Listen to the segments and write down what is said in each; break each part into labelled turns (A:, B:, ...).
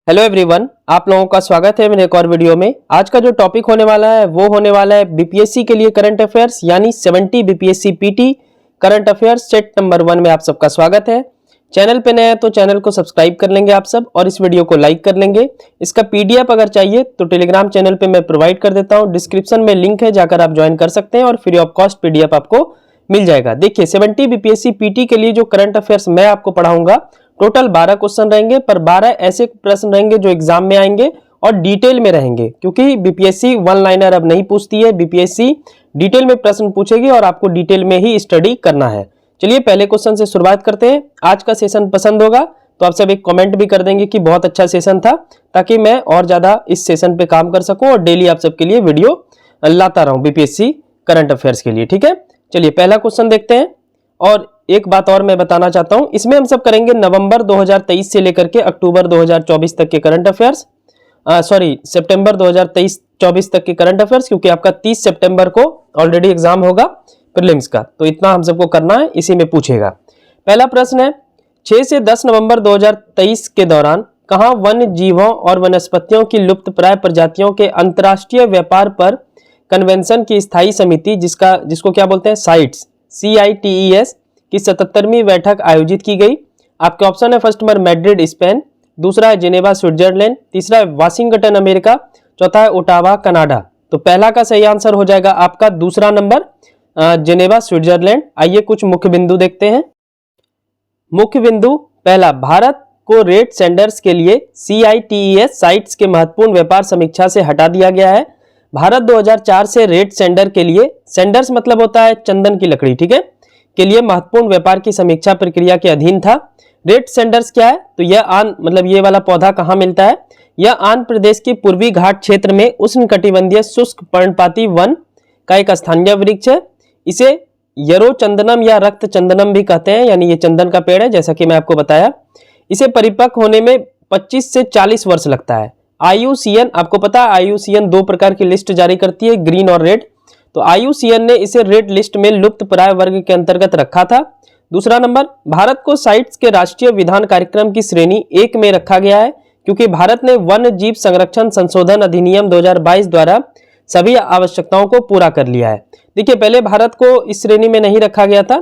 A: Hello everyone, आप लोगों का स्वागत है मेरे एक और वीडियो में। आज का जो टॉपिक होने वाला है वो होने वाला है बीपीएससी के लिए करंट अफेयर्स, यानी 70 BPSC PT current affairs set number 1 में आप सबका स्वागत है। चैनल पे नए हैं तो चैनल को सब्सक्राइब कर लेंगे आप सब और इस वीडियो को लाइक कर लेंगे। इसका पीडीएफ अगर चाहिए तो टेलीग्राम चैनल पे मैं प्रोवाइड कर देता हूँ, डिस्क्रिप्शन में लिंक है, जाकर आप ज्वाइन कर सकते हैं और फ्री ऑफ कॉस्ट पीडीएफ आपको मिल जाएगा। देखिए 70 बीपीएससी पीटी के लिए जो करंट अफेयर्स मैं आपको पढ़ाऊंगा, टोटल 12 क्वेश्चन रहेंगे, पर 12 ऐसे प्रश्न रहेंगे जो एग्जाम में आएंगे और डिटेल में रहेंगे, क्योंकि बीपीएससी वन लाइनर अब नहीं पूछती है, बीपीएससी डिटेल में प्रश्न पूछेगी और आपको डिटेल में ही स्टडी करना है। चलिए पहले क्वेश्चन से शुरुआत करते हैं। आज का सेशन पसंद होगा तो आप सब एक कमेंट भी कर देंगे कि बहुत अच्छा सेशन था, ताकि मैं और ज्यादा इस सेशन पे काम कर सकूं और डेली आप सबके लिए वीडियो लाता रहूं बीपीएससी करंट अफेयर्स के लिए। ठीक है, चलिए पहला क्वेश्चन देखते हैं। और एक बात और मैं बताना चाहता हूं, इसमें हम सब करेंगे नवंबर 2023 से लेकर के अक्टूबर 2024 तक के करंट अफेयर्स, सितंबर 2023-24 तक के करंट अफेयर्स, क्योंकि आपका 30 सितंबर को ऑलरेडी एग्जाम होगा प्रीलिम्स का, तो इतना हम सबको करना है, इसी में पूछेगा। पहला प्रश्न है, 6 से 10 नवंबर 2023 के दौरान कहां वन्य जीवों और वनस्पतियों की लुप्तप्राय प्रजातियों के अंतर्राष्ट्रीय व्यापार पर कन्वेंशन की स्थायी समिति, जिसको क्या बोलते हैं, साइट्स, CITES की 77वीं बैठक आयोजित की गई। आपके ऑप्शन है, फर्स्ट नंबर मैड्रिड स्पेन, दूसरा है जेनेवा स्विट्जरलैंड, तीसरा है वाशिंगटन अमेरिका, चौथा है ओटावा कनाडा। तो पहला का सही आंसर हो जाएगा आपका दूसरा नंबर जेनेवा स्विट्जरलैंड। आइए कुछ मुख्य बिंदु देखते हैं। मुख्य बिंदु पहला, भारत को रेड सेंडर्स के लिए CITES साइट्स के महत्वपूर्ण व्यापार समीक्षा से हटा दिया गया है। भारत 2004 से रेड सेंडर के लिए, सेंडर्स मतलब होता है चंदन की लकड़ी, ठीक है, के लिए महत्वपूर्ण व्यापार की समीक्षा प्रक्रिया के अधीन था। रेड सेंडर्स क्या है, तो यह मतलब ये वाला पौधा कहाँ मिलता है, यह आंध्र प्रदेश के पूर्वी घाट क्षेत्र में उष्णकटिबंधीय शुष्क पर्णपाती वन का एक स्थानीय वृक्ष है। इसे यरो चंदनम या रक्त चंदनम भी कहते हैं, यानी ये चंदन का पेड़ है, जैसा कि मैं आपको बताया। इसे परिपक्व होने में 25 से 40 वर्ष लगता है। IUCN, आपको पता है IUCN 2 प्रकार की लिस्ट जारी करती है, ग्रीन और रेड, तो IUCN ने इसे रेड लिस्ट में लुप्त प्राय वर्ग के अंतर्गत रखा था। दूसरा नंबर, भारत को साइट्स के राष्ट्रीय विधान कार्यक्रम की श्रेणी 1 में रखा गया है, क्योंकि भारत ने वन्य जीव संरक्षण संशोधन अधिनियम 2022 द्वारा सभी आवश्यकताओं को पूरा कर लिया है। देखिए पहले भारत को इस श्रेणी में नहीं रखा गया था,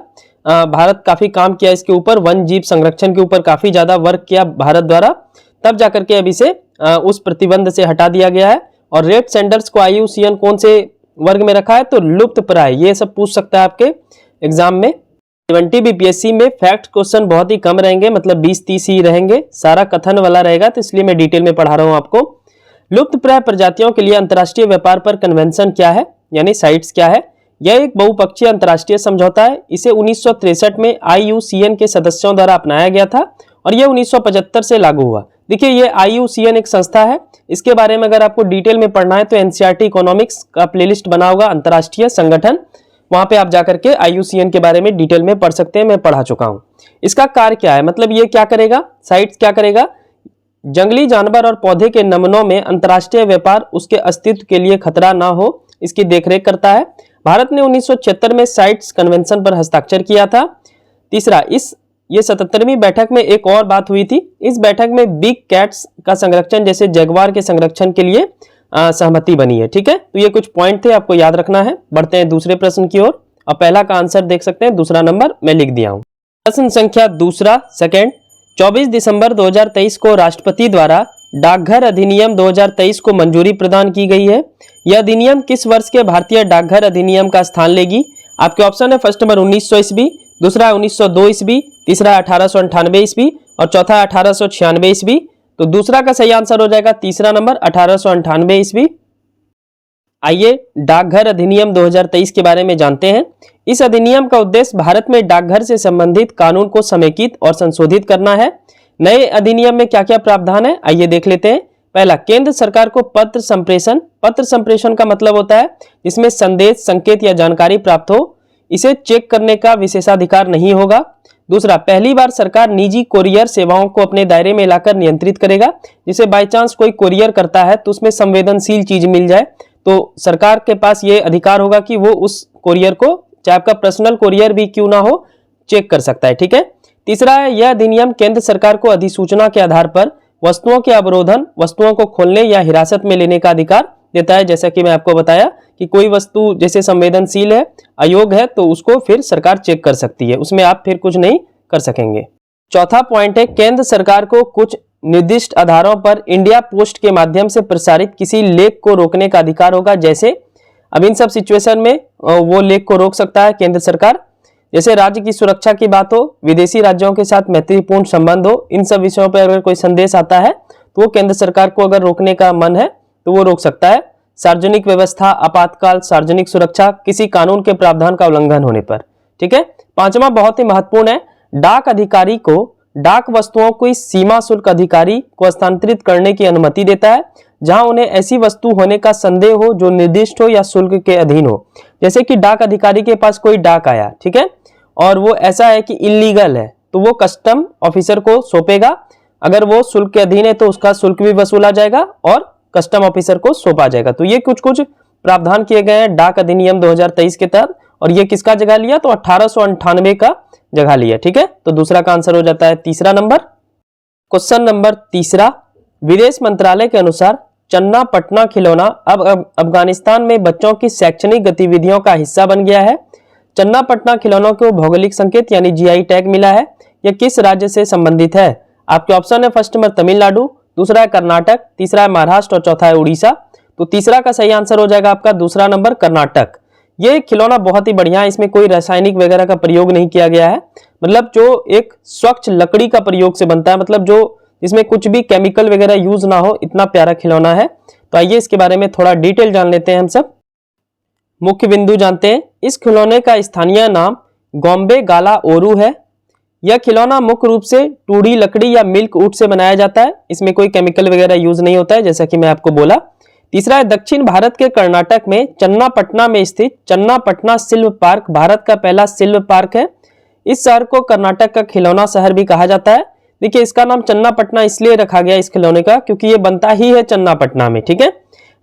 A: भारत काफी काम किया इसके ऊपर, वन जीव संरक्षण के ऊपर काफी ज्यादा वर्क किया भारत द्वारा, तब जाकर के अब इसे उस प्रतिबंध से हटा दिया गया है। और रेड सेंडर्स को IUCN कौन से वर्ग में रखा है, तो लुप्त प्राय। ये सब पूछ सकता है आपके एग्जाम में। 70 बीपीएससी में फैक्ट क्वेश्चन बहुत ही कम रहेंगे, मतलब 20-30 ही रहेंगे, सारा कथन वाला रहेगा, तो इसलिए मैं डिटेल में पढ़ा रहा हूं आपको। लुप्त प्राय प्रजातियों के लिए अंतर्राष्ट्रीय व्यापार पर कन्वेंशन क्या है, यानी साइट्स क्या है। यह एक बहुपक्षीय अंतर्राष्ट्रीय समझौता है। इसे 1963 में IUCN के सदस्यों द्वारा अपनाया गया था और यह 1975 से लागू हुआ। देखिए ये IUCN एक संस्था है, इसके बारे में अगर आपको डिटेल में पढ़ना है तो NCERT इकोनॉमिक्स का प्लेलिस्ट बना होगा, अंतर्राष्ट्रीय संगठन, वहां पे आप जाकर के IUCN के बारे में डिटेल में पढ़ सकते हैं, मैं पढ़ा चुका हूं। इसका कार्य क्या है, मतलब ये क्या करेगा, साइट्स क्या करेगा, जंगली जानवर और पौधे के नमूनों में अंतर्राष्ट्रीय व्यापार उसके अस्तित्व के लिए खतरा ना हो, इसकी देखरेख करता है। भारत ने 1976 में साइट्स कन्वेंशन पर हस्ताक्षर किया था। तीसरा, ये 77वीं बैठक में एक और बात हुई थी। इस बैठक में बिग कैट्स का संरक्षण जैसे जगुआर के संरक्षण के लिए सहमति बनी है। ठीक है, तो ये कुछ पॉइंट थे, आपको याद रखना है। बढ़ते हैं दूसरे प्रश्न की ओर। और पहला का आंसर देख सकते हैं, दूसरा नंबर मैं लिख दिया हूं। प्रश्न संख्या दूसरा, सेकंड, 24 दिसंबर 2023 को राष्ट्रपति द्वारा डाकघर अधिनियम 2023 को मंजूरी प्रदान की गई है। यह अधिनियम किस वर्ष के भारतीय डाकघर अधिनियम का स्थान लेगी। आपके ऑप्शन है, फर्स्ट नंबर 1900 ईस्वी, दूसरा 1902 ईस्वी, तीसरा 1898 ईस्वी और चौथा 1896 ईस्वी। तो दूसरा का सही आंसर हो जाएगा तीसरा नंबर 1898 ईस्वी। आइए डाकघर अधिनियम 2023 के बारे में जानते हैं। इस अधिनियम का उद्देश्य भारत में डाकघर से संबंधित कानून को समेकित और संशोधित करना है। नए अधिनियम में क्या क्या प्रावधान है, आइए देख लेते हैं। पहला, केंद्र सरकार को पत्र संप्रेषण का मतलब होता है जिसमें संदेश, संकेत या जानकारी प्राप्त हो, इसे चेक करने का विशेषाधिकार नहीं होगा। दूसरा, पहली बार सरकार निजी कोरियर सेवाओं को अपने दायरे में लाकर नियंत्रित करेगा। जिसे बाय चांस कोई कोरियर करता है तो उसमें संवेदनशील चीज मिल जाए तो सरकार के पास ये अधिकार होगा कि वो उस कोरियर को, चाहे आपका पर्सनल कोरियर भी क्यों ना हो, चेक कर सकता है। ठीक है। तीसरा है, यह अधिनियम केंद्र सरकार को अधिसूचना के आधार पर वस्तुओं के अवरोधन, वस्तुओं को खोलने या हिरासत में लेने का अधिकार देता है। जैसा कि मैं आपको बताया कि कोई वस्तु जैसे संवेदनशील है, अयोग्य है, तो उसको फिर सरकार चेक कर सकती है, उसमें आप फिर कुछ नहीं कर सकेंगे। चौथा पॉइंट है, केंद्र सरकार को कुछ निर्दिष्ट आधारों पर इंडिया पोस्ट के माध्यम से प्रसारित किसी लेख को रोकने का अधिकार होगा। जैसे अब इन सब सिचुएशन में वो लेख को रोक सकता है केंद्र सरकार। जैसे राज्य की सुरक्षा की बात हो, विदेशी राज्यों के साथ मैत्रीपूर्ण संबंध हो, इन सब विषयों पर अगर कोई संदेश आता है तो वो केंद्र सरकार को अगर रोकने का मन है तो वो रोक सकता है। सार्वजनिक व्यवस्था, आपातकाल, सार्वजनिक सुरक्षा, किसी कानून के प्रावधान का उल्लंघन होने पर। ठीक है। पांचवा बहुत ही महत्वपूर्ण है, डाक अधिकारी को डाक वस्तुओं को इस सीमा शुल्क अधिकारी को हस्तांतरित करने की अनुमति देता है जहां उन्हें ऐसी वस्तु होने का संदेह हो जो निर्दिष्ट हो या शुल्क के अधीन हो। जैसे कि डाक अधिकारी के पास कोई डाक आया, ठीक है, और वो ऐसा है कि इलीगल है, तो वो कस्टम ऑफिसर को सौंपेगा। अगर वो शुल्क के अधीन है तो उसका शुल्क भी वसूला जाएगा और कस्टम ऑफिसर को सौंपा जाएगा। तो ये कुछ कुछ प्रावधान किए गए हैं डाक अधिनियम 2023 के तहत। और ये किसका जगह लिया, तो 1898 का जगह लिया। ठीक है, तो दूसरा का आंसर हो जाता है तीसरा नंबर। क्वेश्चन नंबर तीसरा, विदेश मंत्रालय के अनुसार चन्ना पटना खिलौना अब अफगानिस्तान में बच्चों की शैक्षणिक गतिविधियों का हिस्सा बन गया है। चन्ना पटना खिलौनों को भौगोलिक संकेत यानी जीआई टैग मिला है। यह किस राज्य से संबंधित है? आपके ऑप्शन है, फर्स्ट नंबर तमिलनाडु, दूसरा है कर्नाटक, तीसरा है महाराष्ट्र और चौथा है उड़ीसा। तो तीसरा का सही आंसर हो जाएगा आपका दूसरा नंबर कर्नाटक। ये खिलौना बहुत ही बढ़िया है, इसमें कोई रासायनिक वगैरह का प्रयोग नहीं किया गया है, मतलब जो एक स्वच्छ लकड़ी का प्रयोग से बनता है, मतलब जो इसमें कुछ भी केमिकल वगैरह यूज ना हो, इतना प्यारा खिलौना है। तो आइए इसके बारे में थोड़ा डिटेल जान लेते हैं हम सब। मुख्य बिंदु जानते हैं। इस खिलौने का स्थानीय नाम गॉम्बे गाला ओरू है। यह खिलौना मुख्य रूप से टूडी लकड़ी या मिल्क वुड से बनाया जाता है, इसमें कोई केमिकल वगैरह यूज नहीं होता है, जैसा कि मैं आपको बोला। तीसरा है, दक्षिण भारत के कर्नाटक में चन्नापटना में स्थित चन्नापटना शिल्प पार्क भारत का पहला शिल्प पार्क है। इस शहर को कर्नाटक का खिलौना शहर भी कहा जाता है। देखिए, इसका नाम चन्नापटना इसलिए रखा गया इस खिलौने का क्योंकि ये बनता ही है चन्नापटना में। ठीक है।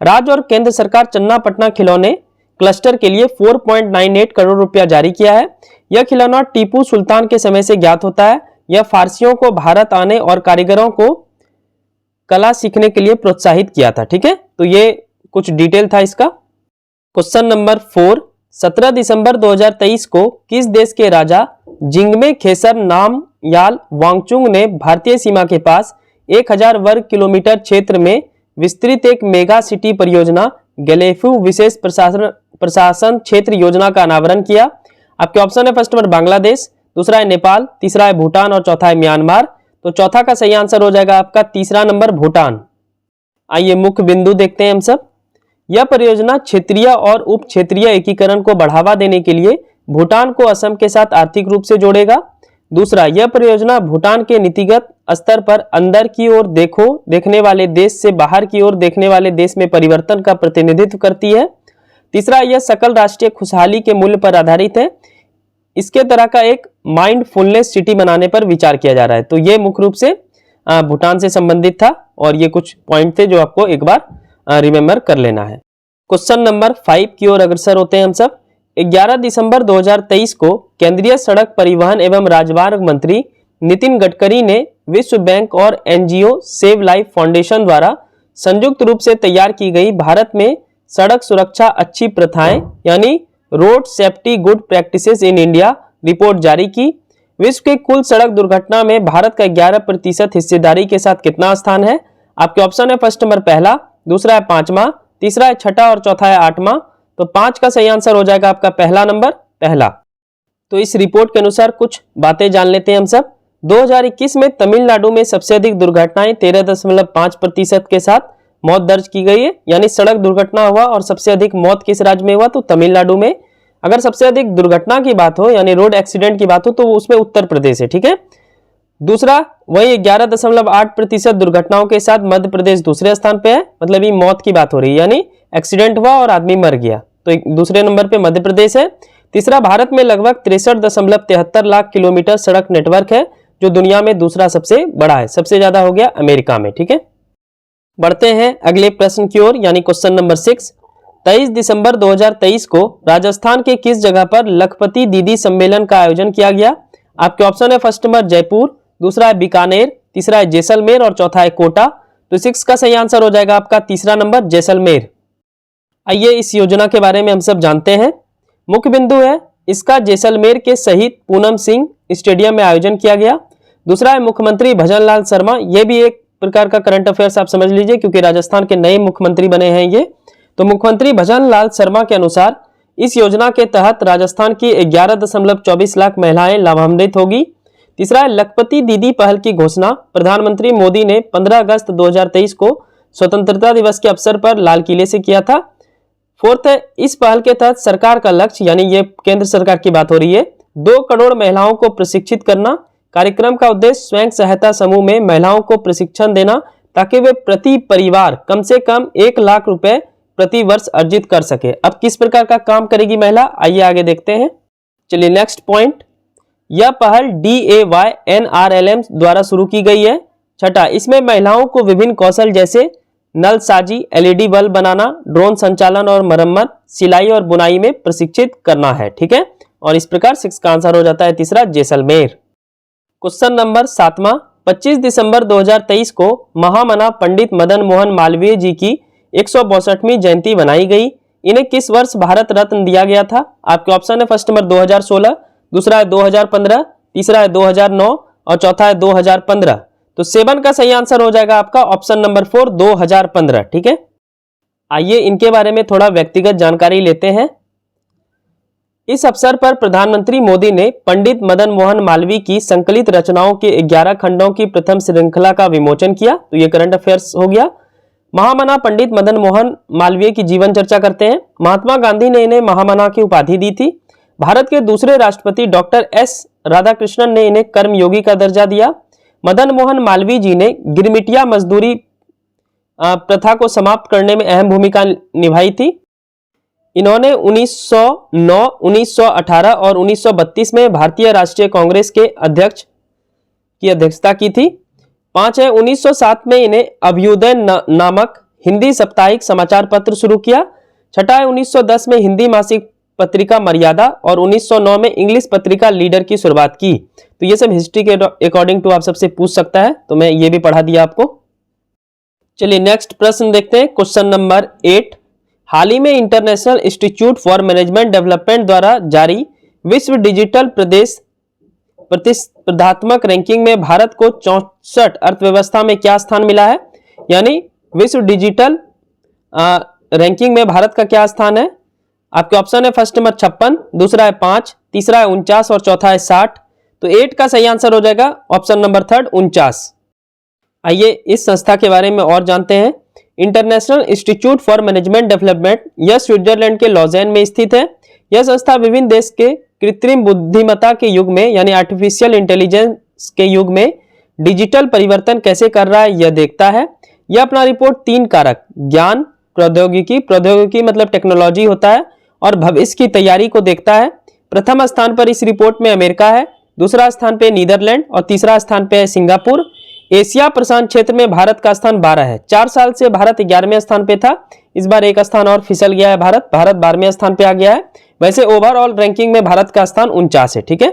A: राज्य और केंद्र सरकार चन्नापटना खिलौने क्लस्टर के लिए 4.98 करोड़ रुपया जारी किया है। यह खिलौना टीपू सुल्तान के समय से ज्ञात होता है। यह फारसियों को भारत आने और कारीगरों को कला सीखने के लिए प्रोत्साहित किया था। ठीक है, तो ये कुछ डिटेल था इसका। क्वेश्चन नंबर 4, 17 दिसंबर 2023 को किस देश के राजा जिंगमे खेसर नामयाल वांगचुंग ने भारतीय सीमा के पास 1000 वर्ग किलोमीटर क्षेत्र में विस्तृत एक मेगा सिटी परियोजना गैलेफू विशेष प्रशासन क्षेत्र योजना का अनावरण किया? आपके ऑप्शन है, फर्स्ट नंबर बांग्लादेश, दूसरा है नेपाल, तीसरा है भूटान और चौथा है म्यांमार। तो चौथा का सही आंसर हो जाएगा आपका तीसरा नंबर भूटान। आइए मुख्य बिंदु देखते हैं हम सब। यह परियोजना क्षेत्रीय और उप क्षेत्रीय एकीकरण को बढ़ावा देने के लिए भूटान को असम के साथ आर्थिक रूप से जोड़ेगा। दूसरा, यह परियोजना भूटान के नीतिगत स्तर पर अंदर की ओर देखने वाले देश से बाहर की ओर देखने वाले देश में परिवर्तन का प्रतिनिधित्व करती है। तीसरा, यह सकल राष्ट्रीय खुशहाली के मूल्य पर आधारित है। इसके तरह का एक माइंडफुलनेस सिटी बनाने पर विचार किया जा रहा है। तो ये मुख्य रूप से भूटान से संबंधित था और ये कुछ पॉइंट थे जो आपको एक बार रिमेंबर कर लेना है। क्वेश्चन नंबर 5 की ओर अग्रसर होते हैं हम सब। 11 दिसंबर 2023 को केंद्रीय सड़क परिवहन एवं राजमार्ग मंत्री नितिन गडकरी ने विश्व बैंक और एनजीओ सेव लाइफ फाउंडेशन द्वारा संयुक्त रूप से तैयार की गई भारत में सड़क सुरक्षा अच्छी प्रथाएं यानी road safety good practices in India report जारी की। विश्व के कुल सड़क दुर्घटना में भारत का 11% हिस्सेदारी के साथ कितना स्थान है? आपके ऑप्शन है, फर्स्ट नंबर पहला, दूसरा है पांचवा, तीसरा है छठा और चौथा है आठवां। तो 5 का सही आंसर हो जाएगा आपका पहला नंबर, पहला। तो इस रिपोर्ट के अनुसार कुछ बातें जान लेते हैं हम सब। 2021 में तमिलनाडु में सबसे अधिक दुर्घटनाएं 13.5% के साथ मौत दर्ज की गई है, यानी सड़क दुर्घटना हुआ और सबसे अधिक मौत किस राज्य में हुआ? तो तमिलनाडु में। अगर सबसे अधिक दुर्घटना की बात हो यानी रोड एक्सीडेंट की बात हो तो उसमें उत्तर प्रदेश है। ठीक है। दूसरा, वही 11.8% दुर्घटनाओं के साथ मध्य प्रदेश दूसरे स्थान पे है, मतलब ये मौत की बात हो रही है, यानी एक्सीडेंट हुआ और आदमी मर गया, तो दूसरे नंबर पे मध्य प्रदेश है। तीसरा, भारत में लगभग 63.73 लाख किलोमीटर सड़क नेटवर्क है, जो दुनिया में दूसरा सबसे बड़ा है, सबसे ज्यादा हो गया अमेरिका में। ठीक है। बढ़ते हैं अगले प्रश्न की ओर, यानी क्वेश्चन नंबर 6। 23 दिसंबर 2023 को राजस्थान के किस जगह पर लखपति दीदी सम्मेलन का आयोजन किया गया? आपके ऑप्शन है, फर्स्ट नंबर जयपुर, दूसरा है बीकानेर, तीसरा है जैसलमेर और चौथा है कोटा। तो 6 का सही आंसर हो जाएगा आपका तीसरा नंबर जैसलमेर। आइए इस योजना के बारे में हम सब जानते हैं। मुख्य बिंदु है इसका जैसलमेर के शहीद पूनम सिंह स्टेडियम में आयोजन किया गया। दूसरा है मुख्यमंत्री भजनलाल शर्मा, यह भी एक प्रकार का करंट अफेयर्स आप समझ लीजिए क्योंकि राजस्थान के नए मुख्यमंत्री बने हैं ये। तो मुख्यमंत्री भजनलाल शर्मा के अनुसार इस योजना के तहत राजस्थान की 11.24 लाख महिलाएं लाभान्वित होगी। तीसरा है लखपति दीदी पहल की घोषणा प्रधानमंत्री मोदी ने 15 अगस्त 2023 को स्वतंत्रता दिवस के अवसर पर लाल किले से किया था। फोर्थ है इस पहल के तहत सरकार का लक्ष्य, यानी ये केंद्र सरकार की बात हो रही है, 2 करोड़ महिलाओं को प्रशिक्षित करना। कार्यक्रम का उद्देश्य स्वयं सहायता समूह में महिलाओं को प्रशिक्षण देना ताकि वे प्रति परिवार कम से कम 1 लाख रुपए प्रति वर्ष अर्जित कर सके। अब किस प्रकार का काम करेगी महिला, आइए आगे देखते हैं। चलिए नेक्स्ट पॉइंट, यह पहल DAYNRLM द्वारा शुरू की गई है। छठा, इसमें महिलाओं को विभिन्न कौशल जैसे नलसाजी, LED बल्ब बनाना, ड्रोन संचालन और मरम्मत, सिलाई और बुनाई में प्रशिक्षित करना है। ठीक है, और इस प्रकार 6 का आंसर हो जाता है तीसरा जैसलमेर। क्वेश्चन नंबर 7वां, 25 दिसंबर 2023 को महामना पंडित मदन मोहन मालवीय जी की 162वीं जयंती बनाई गई। इन्हें किस वर्ष भारत रत्न दिया गया था? आपके ऑप्शन है फर्स्ट नंबर 2016, दूसरा है 2015, तीसरा है 2009 और चौथा है 2015। तो 7 का सही आंसर हो जाएगा आपका ऑप्शन नंबर 4 2015। ठीक है, आइए इनके बारे में थोड़ा व्यक्तिगत जानकारी लेते हैं। इस अवसर पर प्रधानमंत्री मोदी ने पंडित मदन मोहन मालवीय की संकलित रचनाओं के 11 खंडों की प्रथम श्रृंखला का विमोचन किया। तो ये करंट अफेयर्स हो गया। महामना पंडित मदन मोहन मालवीय की जीवन चर्चा करते हैं। महात्मा गांधी ने इन्हें महामना की उपाधि दी थी। भारत के दूसरे राष्ट्रपति डॉक्टर S राधाकृष्णन ने इन्हें कर्मयोगी का दर्जा दिया। मदन मोहन मालवीय जी ने गिरमिटिया मजदूरी प्रथा को समाप्त करने में अहम भूमिका निभाई थी। इन्होंने 1909, 1918 और 1932 में भारतीय राष्ट्रीय कांग्रेस के अध्यक्ष की अध्यक्षता की थी। 5 है 1907 में इन्हें अभ्युदय नामक हिंदी साप्ताहिक समाचार पत्र शुरू किया। 6 है 1910 में हिंदी मासिक पत्रिका मर्यादा और 1909 में इंग्लिश पत्रिका लीडर की शुरुआत की। तो ये सब हिस्ट्री के अकॉर्डिंग टू आप सबसे पूछ सकता है, तो मैं ये भी पढ़ा दिया आपको। चलिए नेक्स्ट प्रश्न देखते हैं। क्वेश्चन नंबर 8, हाल ही में international institute for management development द्वारा जारी विश्व डिजिटल प्रदेश प्रतिस्पर्धात्मक रैंकिंग में भारत को 64 अर्थव्यवस्था में क्या स्थान मिला है? यानी विश्व डिजिटल रैंकिंग में भारत का क्या स्थान है? आपके ऑप्शन है फर्स्ट नंबर 56, दूसरा है 5, तीसरा है 49 और चौथा है 60। तो 8 का सही आंसर हो जाएगा ऑप्शन नंबर 3 49। आइए इस संस्था के बारे में और जानते हैं। International institute for management development यह स्विट्जरलैंड के लॉजेन में स्थित है। यह संस्था विभिन्न देश के कृत्रिम बुद्धिमत्ता के युग में यानी आर्टिफिशियल इंटेलिजेंस के युग में डिजिटल परिवर्तन कैसे कर रहा है यह देखता है। यह अपना रिपोर्ट 3 कारक ज्ञान, प्रौद्योगिकी मतलब टेक्नोलॉजी होता है, और भविष्य की तैयारी को देखता है। प्रथम स्थान पर इस रिपोर्ट में अमेरिका है, दूसरा स्थान पे नीदरलैंड और तीसरा स्थान पे है सिंगापुर। एशिया प्रशांत क्षेत्र में भारत का स्थान 12 है। 4 साल से भारत 11वें स्थान पे था, इस बार एक स्थान और फिसल गया है। भारत 12वें स्थान पे आ गया है। वैसे ओवरऑल रैंकिंग में भारत का स्थान 49 है। ठीक है,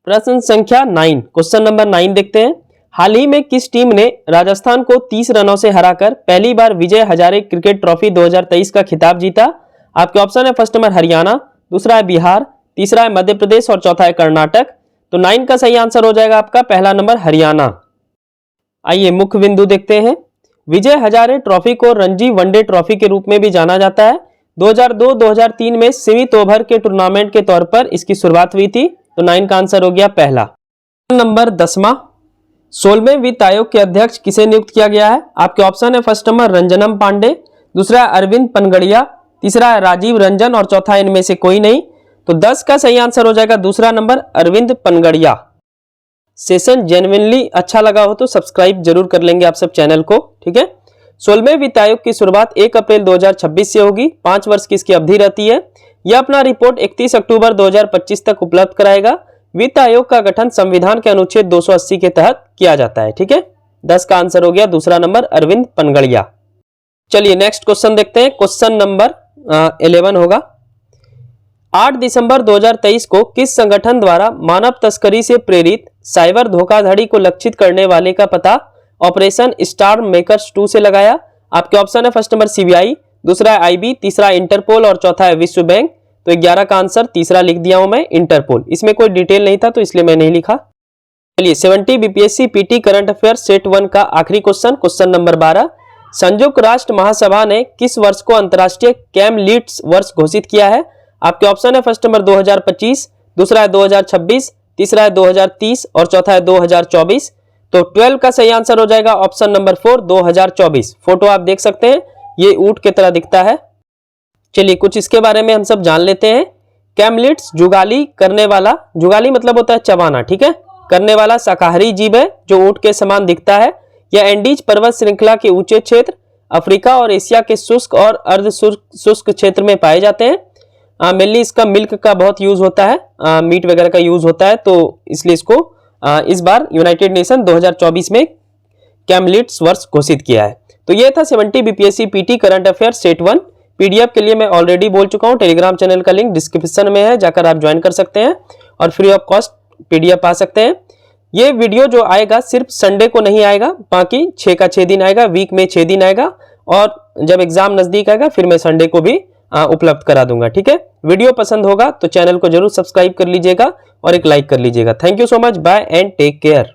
A: प्रश्न संख्या 9, क्वेश्चन नंबर 9 देखते हैं। हाल ही में किस टीम ने राजस्थान को 30 रनों से हराकर पहली बार विजय हजारे क्रिकेट ट्रॉफी 2023 का खिताब जीता? आपके ऑप्शन है फर्स्ट नंबर हरियाणा, दूसरा है बिहार, तीसरा है मध्य प्रदेश और चौथा है कर्नाटक। तो 9 का सही आंसर हो जाएगा आपका पहला नंबर हरियाणा। आइए मुख्य बिंदु देखते हैं। विजय हजारे ट्रॉफी को रणजी वनडे ट्रॉफी के रूप में भी जाना जाता है। 2002-2003 में सीमित ओवर के टूर्नामेंट के तौर पर इसकी शुरुआत हुई थी। तो 9 का आंसर हो गया पहला। नंबर 10वां, 16वें वित्त आयोग के अध्यक्ष किसे नियुक्त किया गया है? आपके ऑप्शन है फर्स्ट नंबर रंजनम पांडे, दूसरा है अरविंद पनगड़िया, तीसरा है राजीव रंजन और चौथा इनमें से कोई नहीं। तो 10 का सही आंसर हो जाएगा दूसरा number Arvind Panagariya. Session genuinely अच्छा लगा हो तो सब्सक्राइब जरूर कर लेंगे आप सब चैनल को। ठीक है, 16वें वित्त आयोग की शुरुआत 1 अप्रैल 2026 से होगी। 5 वर्ष की इसकी अवधि रहती है। यह अपना रिपोर्ट 31 अक्टूबर 2025 तक उपलब्ध कराएगा। वित्त आयोग का गठन संविधान के अनुच्छेद 280 के तहत किया जाता है। ठीक है, 10 का आंसर हो गया दूसरा नंबर अरविंद पनगड़िया। चलिए नेक्स्ट क्वेश्चन देखते हैं। क्वेश्चन नंबर 11 होगा। 8 दिसंबर 2023 को किस संगठन द्वारा मानव तस्करी से प्रेरित साइबर धोखाधड़ी को लक्षित करने वाले का पता ऑपरेशन स्टार मेकर्स 2 से लगाया? आपके ऑप्शन है फर्स्ट नंबर सीबीआई, दूसरा है आईबी, तीसरा इंटरपोल और चौथा है विश्व बैंक। तो 11 का आंसर तीसरा लिख दिया हूं मैं, इंटरपोल। इसमें कोई डिटेल नहीं था तो इसलिए मैं नहीं लिखा। चलिए 70 BPSC PT current affair set 1 का आखिरी क्वेश्चन, क्वेश्चन नंबर 12। संयुक्त राष्ट्र महासभा ने किस वर्ष को अंतर्राष्ट्रीय कैमलिट्स वर्ष घोषित किया है? आपके ऑप्शन है फर्स्ट नंबर 2025, दूसरा है 2026, तीसरा है 2030 और चौथा है 2024। तो 12 का सही आंसर हो जाएगा ऑप्शन नंबर 4, 2024। फोटो आप देख सकते हैं, ये ऊंट की तरह दिखता है। चलिए कुछ इसके बारे में हम सब जान लेते हैं। कैमलिट्स जुगाली करने वाला, जुगाली मतलब होता है चबाना, ठीक है, करने वाला शाकाहारी जीव है जो ऊंट के समान दिखता है। यह एंडीज पर्वत श्रृंखला के ऊंचे क्षेत्र, अफ्रीका और एशिया के शुष्क और अर्ध शुष्क क्षेत्र में पाए जाते हैं। मेनली इसका मिल्क का बहुत यूज होता है, मीट वगैरह का यूज होता है, तो इसलिए इसको इस बार यूनाइटेड नेशन 2024 में कैमलिट्स वर्ष घोषित किया है। तो ये था 70 BPSC PT current affair set 1। PDF के लिए मैं ऑलरेडी बोल चुका हूं, टेलीग्राम चैनल का लिंक डिस्क्रिप्शन में है, जाकर आप ज्वाइन कर सकते हैं और फ्री ऑफ कॉस्ट पीडीएफ पा सकते हैं। ये वीडियो जो आएगा सिर्फ संडे को नहीं आएगा, बाकी 6 का 6 दिन आएगा, वीक में 6 दिन आएगा, और जब एग्जाम नजदीक आएगा फिर मैं संडे को भी उपलब्ध करा दूंगा, ठीक है। वीडियो पसंद होगा तो चैनल को जरूर सब्सक्राइब कर लीजिएगा और एक लाइक कर लीजिएगा। Thank you so much, bye and take care.